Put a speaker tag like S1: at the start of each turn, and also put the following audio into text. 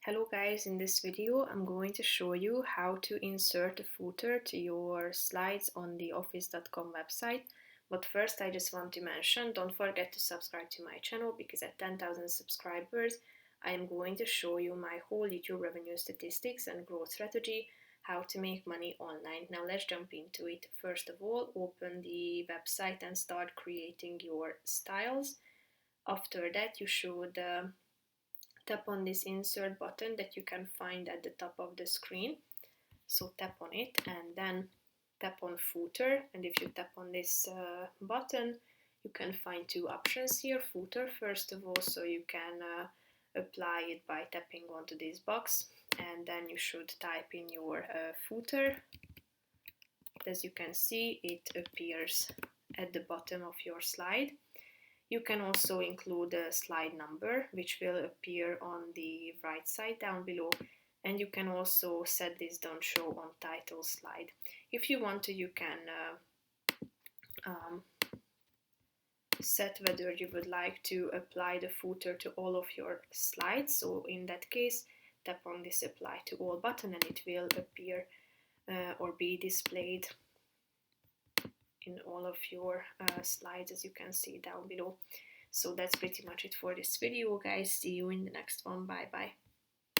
S1: Hello guys, in this video I'm going to show you how to insert a footer to your slides on the office.com website. But first I just want to mention, don't forget to subscribe to my channel because at 10,000 subscribers I am going to show you my whole YouTube revenue statistics and growth strategy, how to make money online. Now let's jump into it. First of all, open the website and start creating your styles. After that you should tap on this insert button that you can find at the top of the screen. So tap on it and then tap on footer, and if you tap on this button you can find two options here. Footer first of all, so you can apply it by tapping onto this box, and then you should type in your footer. As you can see, it appears at the bottom of your slide. You can also include a slide number, which will appear on the right side down below, and you can also set this don't show on title slide. If you want to, you can set whether you would like to apply the footer to all of your slides. So in that case, tap on this apply to all button and it will appear or be displayed in all of your slides, as you can see down below. So that's pretty much it for this video, guys. See you in the next one. Bye bye.